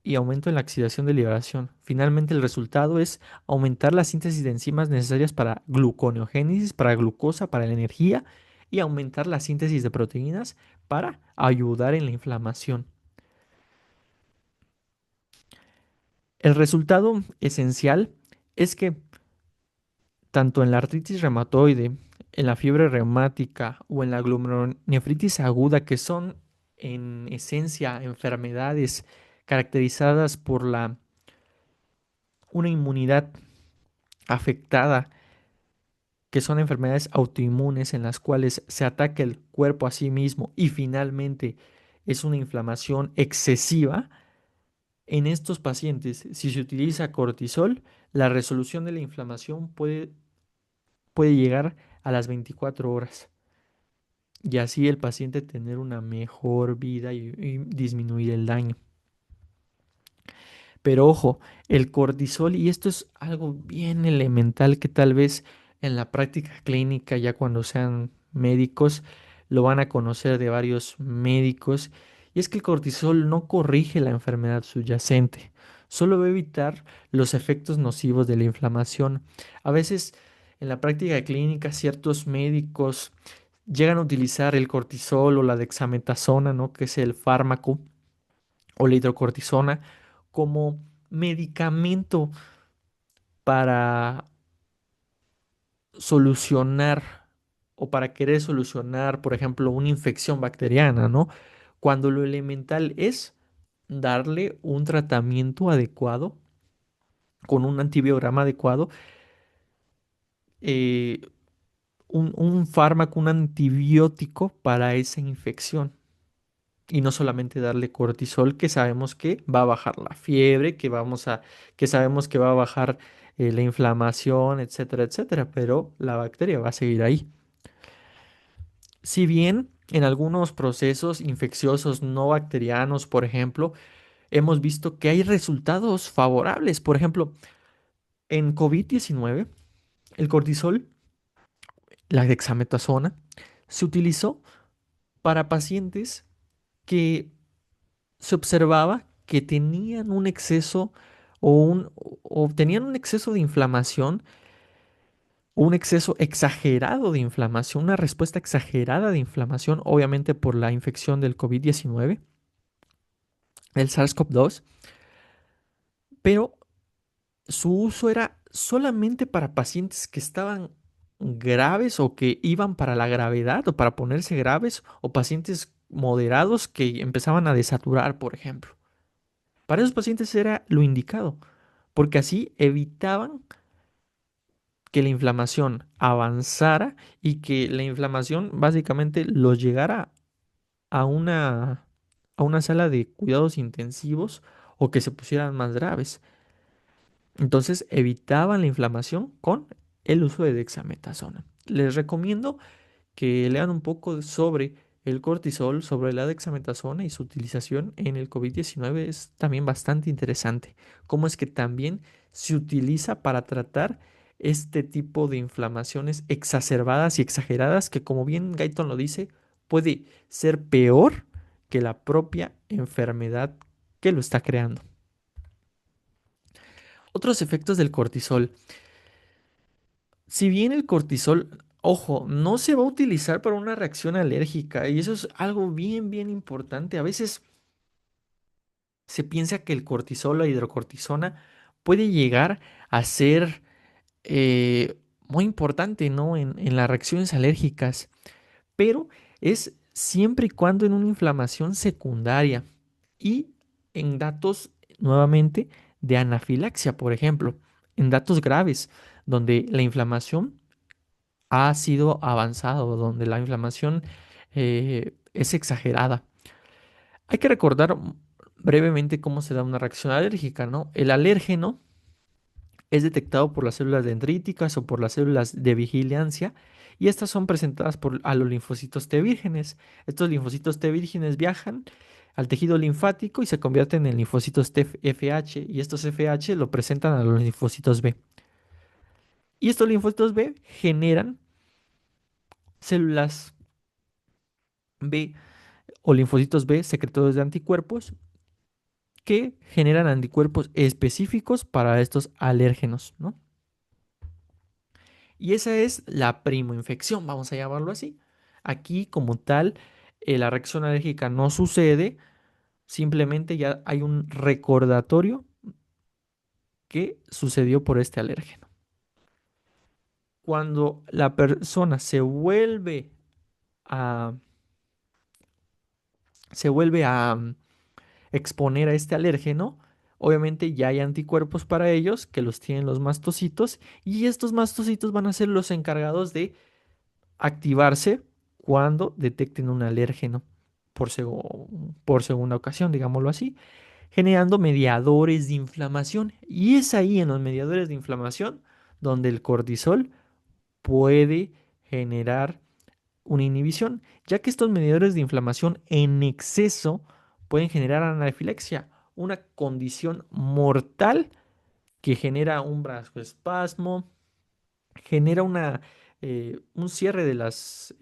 y aumento en la oxidación de liberación. Finalmente, el resultado es aumentar la síntesis de enzimas necesarias para gluconeogénesis, para glucosa, para la energía y aumentar la síntesis de proteínas para ayudar en la inflamación. El resultado esencial es que tanto en la artritis reumatoide, en la fiebre reumática o en la glomerulonefritis aguda, que son en esencia enfermedades caracterizadas por una inmunidad afectada, que son enfermedades autoinmunes en las cuales se ataca el cuerpo a sí mismo y finalmente es una inflamación excesiva, en estos pacientes, si se utiliza cortisol, la resolución de la inflamación puede llegar a las 24 horas y así el paciente tener una mejor vida y disminuir el daño. Pero ojo, el cortisol, y esto es algo bien elemental que tal vez en la práctica clínica, ya cuando sean médicos, lo van a conocer de varios médicos, y es que el cortisol no corrige la enfermedad subyacente, solo va a evitar los efectos nocivos de la inflamación. A veces en la práctica clínica ciertos médicos llegan a utilizar el cortisol o la dexametasona, ¿no? Que es el fármaco o la hidrocortisona como medicamento para solucionar o para querer solucionar, por ejemplo, una infección bacteriana, ¿no? Cuando lo elemental es darle un tratamiento adecuado, con un antibiograma adecuado, eh, un fármaco, un antibiótico para esa infección. Y no solamente darle cortisol, que sabemos que va a bajar la fiebre, que sabemos que va a bajar la inflamación, etcétera, etcétera, pero la bacteria va a seguir ahí. Si bien en algunos procesos infecciosos no bacterianos, por ejemplo, hemos visto que hay resultados favorables. Por ejemplo, en COVID-19, el cortisol, la dexametasona, se utilizó para pacientes que se observaba que tenían un exceso o tenían un exceso de inflamación, un exceso exagerado de inflamación, una respuesta exagerada de inflamación, obviamente por la infección del COVID-19, el SARS-CoV-2, pero su uso era solamente para pacientes que estaban graves o que iban para la gravedad o para ponerse graves o pacientes moderados que empezaban a desaturar, por ejemplo. Para esos pacientes era lo indicado, porque así evitaban que la inflamación avanzara y que la inflamación básicamente los llegara a a una sala de cuidados intensivos o que se pusieran más graves. Entonces evitaban la inflamación con el uso de dexametasona. Les recomiendo que lean un poco sobre el cortisol, sobre la dexametasona y su utilización en el COVID-19 es también bastante interesante. Cómo es que también se utiliza para tratar este tipo de inflamaciones exacerbadas y exageradas que, como bien Guyton lo dice, puede ser peor que la propia enfermedad que lo está creando. Otros efectos del cortisol. Si bien el cortisol, ojo, no se va a utilizar para una reacción alérgica, y eso es algo bien, bien importante. A veces se piensa que el cortisol, la hidrocortisona, puede llegar a ser muy importante, ¿no? En las reacciones alérgicas, pero es siempre y cuando en una inflamación secundaria y en datos, nuevamente, de anafilaxia, por ejemplo, en datos graves, donde la inflamación ha sido avanzado, donde la inflamación es exagerada. Hay que recordar brevemente cómo se da una reacción alérgica, ¿no? El alérgeno es detectado por las células dendríticas o por las células de vigilancia y estas son presentadas a los linfocitos T vírgenes. Estos linfocitos T vírgenes viajan al tejido linfático y se convierten en linfocitos TFH y estos FH lo presentan a los linfocitos B. Y estos linfocitos B generan células B o linfocitos B secretores de anticuerpos que generan anticuerpos específicos para estos alérgenos, ¿no? Y esa es la primoinfección, vamos a llamarlo así. Aquí, como tal, la reacción alérgica no sucede, simplemente ya hay un recordatorio que sucedió por este alérgeno. Cuando la persona a, se vuelve a exponer a este alérgeno, obviamente ya hay anticuerpos para ellos que los tienen los mastocitos y estos mastocitos van a ser los encargados de activarse cuando detecten un alérgeno por segunda ocasión, digámoslo así, generando mediadores de inflamación. Y es ahí en los mediadores de inflamación donde el cortisol puede generar una inhibición, ya que estos mediadores de inflamación en exceso pueden generar anafilaxia, una condición mortal que genera un broncoespasmo, genera un cierre de las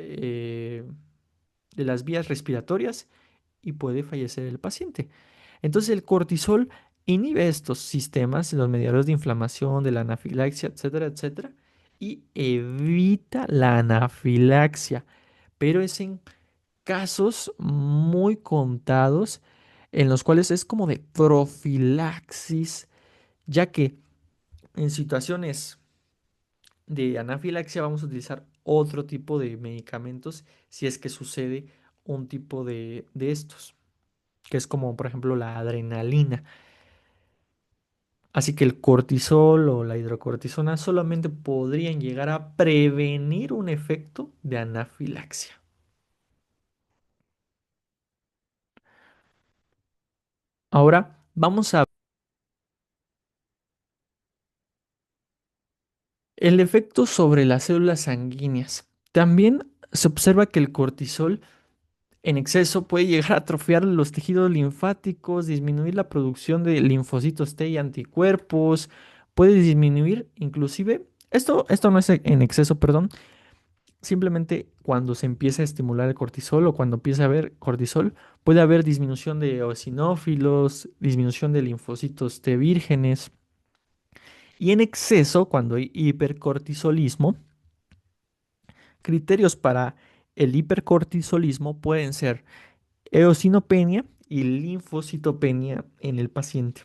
vías respiratorias y puede fallecer el paciente. Entonces el cortisol inhibe estos sistemas, los mediadores de inflamación, de la anafilaxia, etcétera, etcétera, y evita la anafilaxia, pero es en casos muy contados en los cuales es como de profilaxis, ya que en situaciones de anafilaxia vamos a utilizar otro tipo de medicamentos si es que sucede un tipo de estos, que es como por ejemplo la adrenalina. Así que el cortisol o la hidrocortisona solamente podrían llegar a prevenir un efecto de anafilaxia. Ahora vamos a el efecto sobre las células sanguíneas. También se observa que el cortisol en exceso puede llegar a atrofiar los tejidos linfáticos, disminuir la producción de linfocitos T y anticuerpos, puede disminuir inclusive, esto no es en exceso, perdón, simplemente cuando se empieza a estimular el cortisol o cuando empieza a haber cortisol, puede haber disminución de eosinófilos, disminución de linfocitos T vírgenes y en exceso, cuando hay hipercortisolismo, criterios para el hipercortisolismo pueden ser eosinopenia y linfocitopenia en el paciente.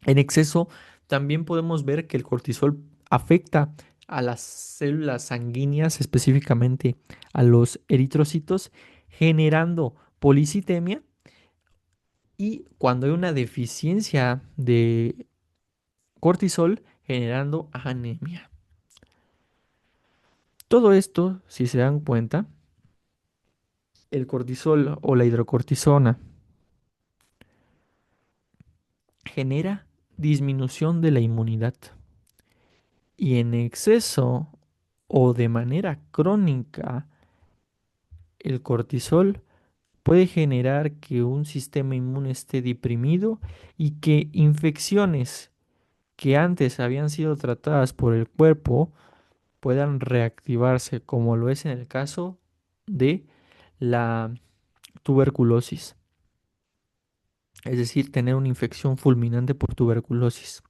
En exceso, también podemos ver que el cortisol afecta a las células sanguíneas, específicamente a los eritrocitos, generando policitemia y cuando hay una deficiencia de cortisol, generando anemia. Todo esto, si se dan cuenta, el cortisol o la hidrocortisona genera disminución de la inmunidad y en exceso o de manera crónica el cortisol puede generar que un sistema inmune esté deprimido y que infecciones que antes habían sido tratadas por el cuerpo puedan reactivarse, como lo es en el caso de la tuberculosis, es decir, tener una infección fulminante por tuberculosis.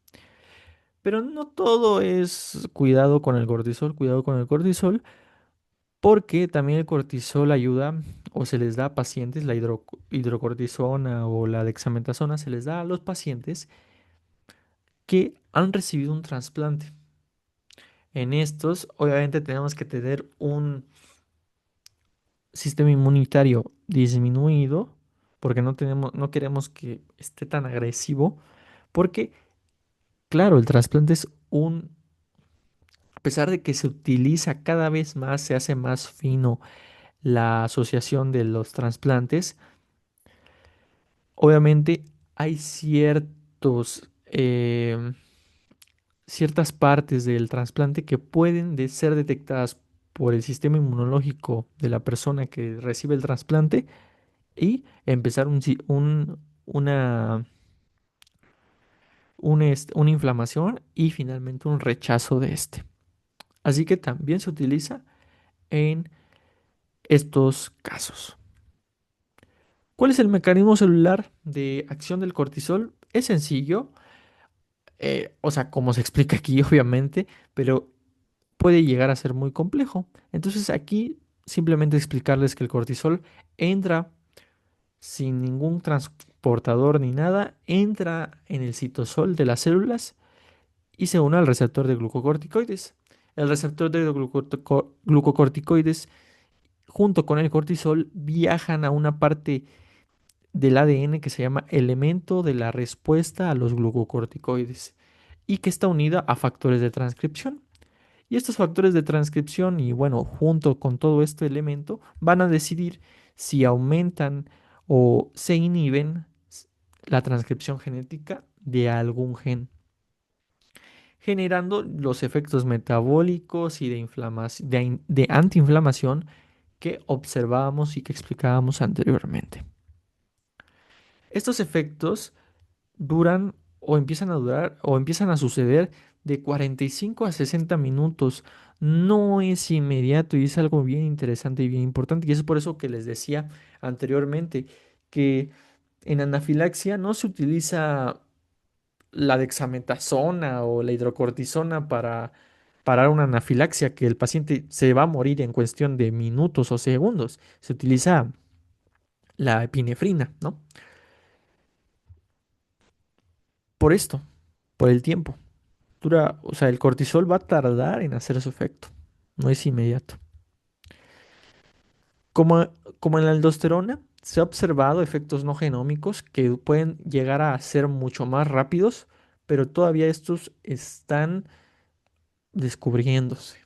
Pero no todo es cuidado con el cortisol, porque también el cortisol ayuda o se les da a pacientes, la hidrocortisona o la dexametasona se les da a los pacientes que han recibido un trasplante. En estos, obviamente, tenemos que tener un sistema inmunitario disminuido, porque no queremos que esté tan agresivo, porque, claro, el trasplante es a pesar de que se utiliza cada vez más, se hace más fino la asociación de los trasplantes, obviamente hay ciertas partes del trasplante que pueden ser detectadas por el sistema inmunológico de la persona que recibe el trasplante y empezar una inflamación y finalmente un rechazo de este. Así que también se utiliza en estos casos. ¿Cuál es el mecanismo celular de acción del cortisol? Es sencillo, o sea, como se explica aquí, obviamente, pero puede llegar a ser muy complejo. Entonces aquí simplemente explicarles que el cortisol entra sin ningún transportador ni nada, entra en el citosol de las células y se une al receptor de glucocorticoides. El receptor de glucocorticoides junto con el cortisol viajan a una parte del ADN que se llama elemento de la respuesta a los glucocorticoides y que está unida a factores de transcripción. Y estos factores de transcripción y bueno, junto con todo este elemento, van a decidir si aumentan o se inhiben la transcripción genética de algún gen, generando los efectos metabólicos y de de antiinflamación que observábamos y que explicábamos anteriormente. Estos efectos duran o empiezan a durar o empiezan a suceder de 45 a 60 minutos. No es inmediato y es algo bien interesante y bien importante. Y es por eso que les decía anteriormente que en anafilaxia no se utiliza la dexametasona o la hidrocortisona para parar una anafilaxia, que el paciente se va a morir en cuestión de minutos o segundos. Se utiliza la epinefrina, ¿no? Por esto, por el tiempo. O sea, el cortisol va a tardar en hacer su efecto, no es inmediato. Como, como en la aldosterona, se ha observado efectos no genómicos que pueden llegar a ser mucho más rápidos, pero todavía estos están descubriéndose.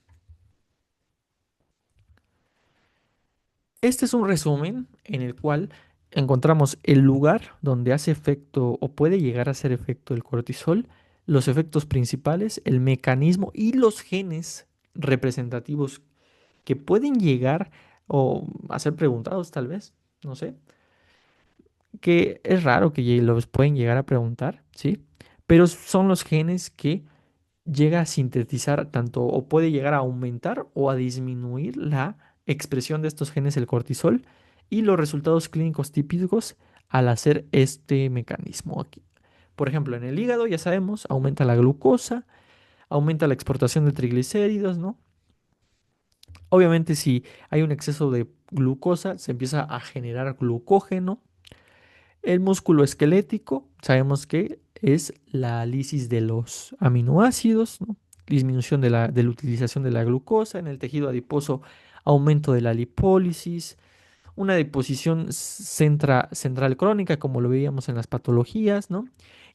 Este es un resumen en el cual encontramos el lugar donde hace efecto o puede llegar a hacer efecto el cortisol, los efectos principales, el mecanismo y los genes representativos que pueden llegar o a ser preguntados tal vez, no sé, que es raro que los pueden llegar a preguntar, ¿sí? Pero son los genes que llega a sintetizar tanto o puede llegar a aumentar o a disminuir la expresión de estos genes, el cortisol, y los resultados clínicos típicos al hacer este mecanismo aquí. Por ejemplo, en el hígado ya sabemos, aumenta la glucosa, aumenta la exportación de triglicéridos, ¿no? Obviamente, si hay un exceso de glucosa, se empieza a generar glucógeno. El músculo esquelético, sabemos que es la lisis de los aminoácidos, ¿no? Disminución de la utilización de la glucosa. En el tejido adiposo, aumento de la lipólisis. Una deposición central crónica, como lo veíamos en las patologías, ¿no?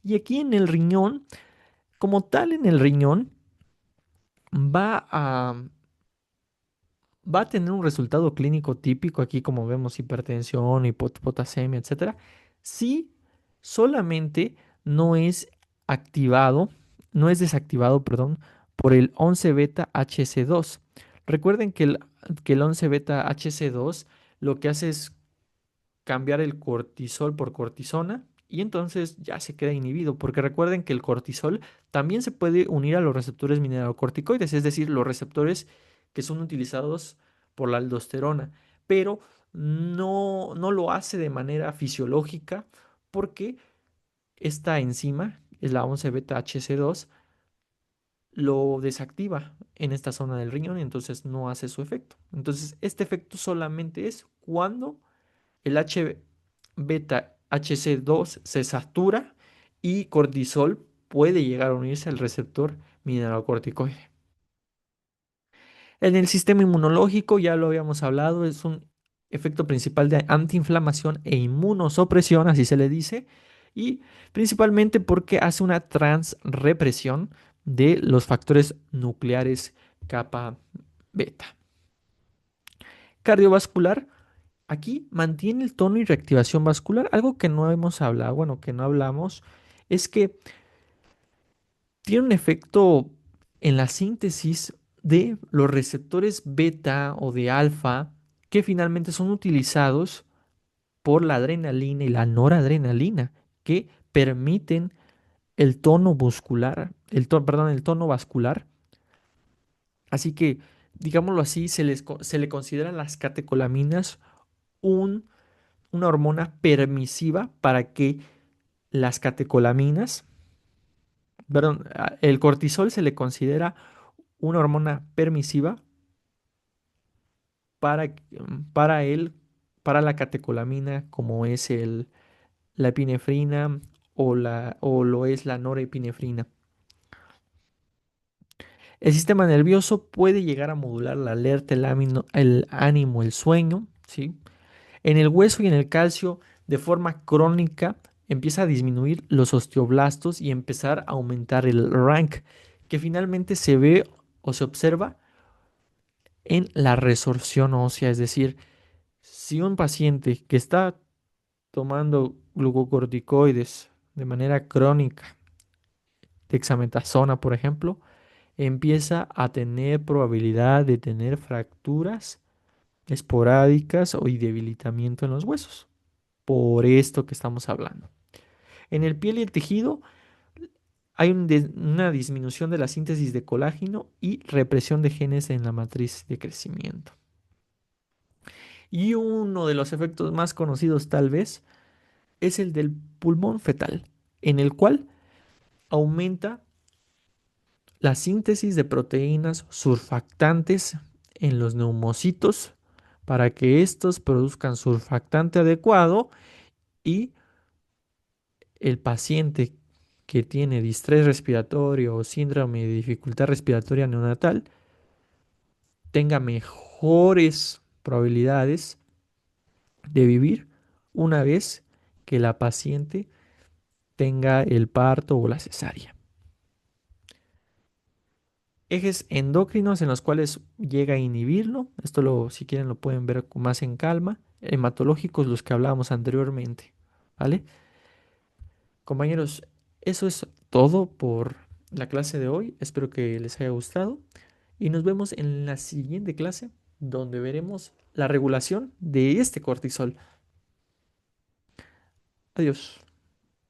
Y aquí en el riñón, como tal en el riñón, va a va a tener un resultado clínico típico aquí, como vemos, hipertensión, hipopotasemia, etcétera, si solamente no es activado, no es desactivado, perdón, por el 11 beta HC2. Recuerden que el 11 beta HC2 lo que hace es cambiar el cortisol por cortisona y entonces ya se queda inhibido, porque recuerden que el cortisol también se puede unir a los receptores mineralocorticoides, es decir, los receptores que son utilizados por la aldosterona, pero no lo hace de manera fisiológica porque esta enzima, es la 11 beta HC2, lo desactiva en esta zona del riñón y entonces no hace su efecto. Entonces, este efecto solamente es cuando el H beta HC2 se satura y cortisol puede llegar a unirse al receptor mineralocorticoide. En el sistema inmunológico, ya lo habíamos hablado, es un efecto principal de antiinflamación e inmunosupresión, así se le dice, y principalmente porque hace una transrepresión de los factores nucleares capa beta. Cardiovascular, aquí mantiene el tono y reactivación vascular. Algo que no hemos hablado, bueno, que no hablamos, es que tiene un efecto en la síntesis de los receptores beta o de alfa que finalmente son utilizados por la adrenalina y la noradrenalina que permiten el tono muscular, perdón, el tono vascular. Así que, digámoslo así, se le consideran las catecolaminas un- una hormona permisiva para que las catecolaminas, perdón, el cortisol se le considera una hormona permisiva para él, para la catecolamina, como es la epinefrina o lo es la norepinefrina. El sistema nervioso puede llegar a modular la alerta, el ánimo, el sueño, ¿sí? En el hueso y en el calcio, de forma crónica, empieza a disminuir los osteoblastos y empezar a aumentar el rank, que finalmente se ve o se observa en la resorción ósea. Es decir, si un paciente que está tomando glucocorticoides de manera crónica, dexametasona, por ejemplo, empieza a tener probabilidad de tener fracturas esporádicas y debilitamiento en los huesos. Por esto que estamos hablando. En el piel y el tejido hay una disminución de la síntesis de colágeno y represión de genes en la matriz de crecimiento. Y uno de los efectos más conocidos tal vez es el del pulmón fetal, en el cual aumenta la síntesis de proteínas surfactantes en los neumocitos para que estos produzcan surfactante adecuado y el paciente que tiene distrés respiratorio o síndrome de dificultad respiratoria neonatal tenga mejores probabilidades de vivir una vez que la paciente tenga el parto o la cesárea. Ejes endocrinos en los cuales llega a inhibirlo. Esto si quieren lo pueden ver más en calma. Hematológicos, los que hablábamos anteriormente. ¿Vale? Compañeros, eso es todo por la clase de hoy. Espero que les haya gustado. Y nos vemos en la siguiente clase, donde veremos la regulación de este cortisol. Adiós.